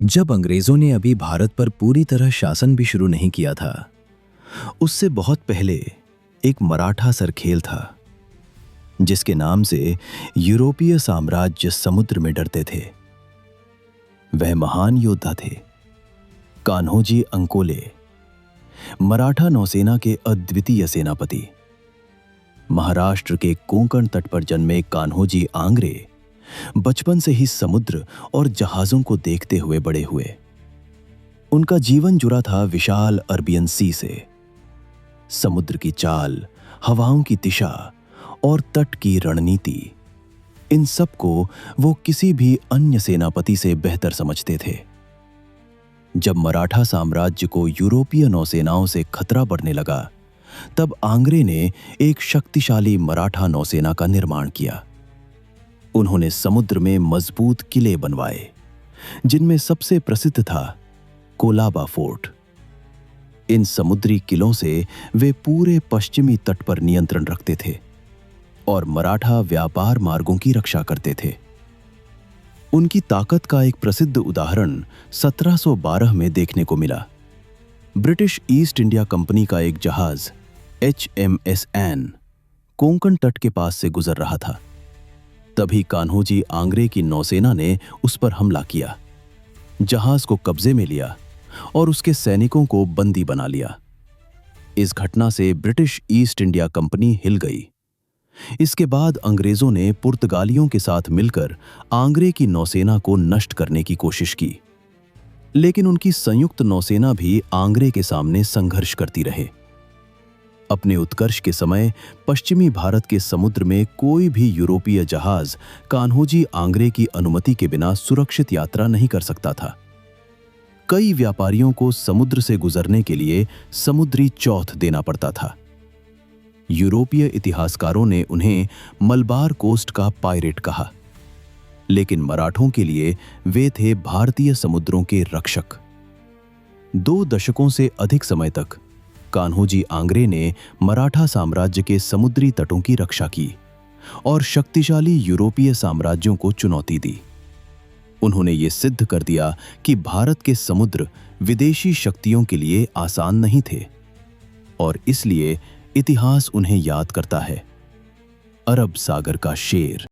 जब अंग्रेजों ने अभी भारत पर पूरी तरह शासन भी शुरू नहीं किया था, उससे बहुत पहले एक मराठा सरखेल था जिसके नाम से यूरोपीय साम्राज्य समुद्र में डरते थे। वह महान योद्धा थे कान्होजी अंकोले, मराठा नौसेना के अद्वितीय सेनापति। महाराष्ट्र के कोंकण तट पर जन्मे कान्होजी आंग्रे बचपन से ही समुद्र और जहाजों को देखते हुए बड़े हुए। उनका जीवन जुड़ा था विशाल अरबियन सी से। समुद्र की चाल, हवाओं की दिशा और तट की रणनीति, इन सब को वो किसी भी अन्य सेनापति से बेहतर समझते थे। जब मराठा साम्राज्य को यूरोपीय नौसेनाओं से खतरा बढ़ने लगा, तब आंग्रे ने एक शक्तिशाली मराठा नौसेना का निर्माण किया। उन्होंने समुद्र में मजबूत किले बनवाए, जिनमें सबसे प्रसिद्ध था कोलाबा फोर्ट। इन समुद्री किलों से वे पूरे पश्चिमी तट पर नियंत्रण रखते थे और मराठा व्यापार मार्गों की रक्षा करते थे। उनकी ताकत का एक प्रसिद्ध उदाहरण 1712 में देखने को मिला। ब्रिटिश ईस्ट इंडिया कंपनी का एक जहाज HMS एन कोंकण तट के पास से गुजर रहा था। तभी कान्होजी आंग्रे की नौसेना ने उस पर हमला किया, जहाज को कब्जे में लिया और उसके सैनिकों को बंदी बना लिया। इस घटना से ब्रिटिश ईस्ट इंडिया कंपनी हिल गई। इसके बाद अंग्रेजों ने पुर्तगालियों के साथ मिलकर आंग्रे की नौसेना को नष्ट करने की कोशिश की, लेकिन उनकी संयुक्त नौसेना भी आंग्रे के सामने संघर्ष करती रहे। अपने उत्कर्ष के समय पश्चिमी भारत के समुद्र में कोई भी यूरोपीय जहाज कान्होजी आंग्रे की अनुमति के बिना सुरक्षित यात्रा नहीं कर सकता था। कई व्यापारियों को समुद्र से गुजरने के लिए समुद्री चौथ देना पड़ता था। यूरोपीय इतिहासकारों ने उन्हें मलबार कोस्ट का पायरेट कहा, लेकिन मराठों के लिए वे थे भारतीय समुद्रों के रक्षक। 2 दशकों से अधिक समय तक कान्होजी आंग्रे ने मराठा साम्राज्य के समुद्री तटों की रक्षा की और शक्तिशाली यूरोपीय साम्राज्यों को चुनौती दी। उन्होंने ये सिद्ध कर दिया कि भारत के समुद्र विदेशी शक्तियों के लिए आसान नहीं थे और इसलिए इतिहास उन्हें याद करता है अरब सागर का शेर।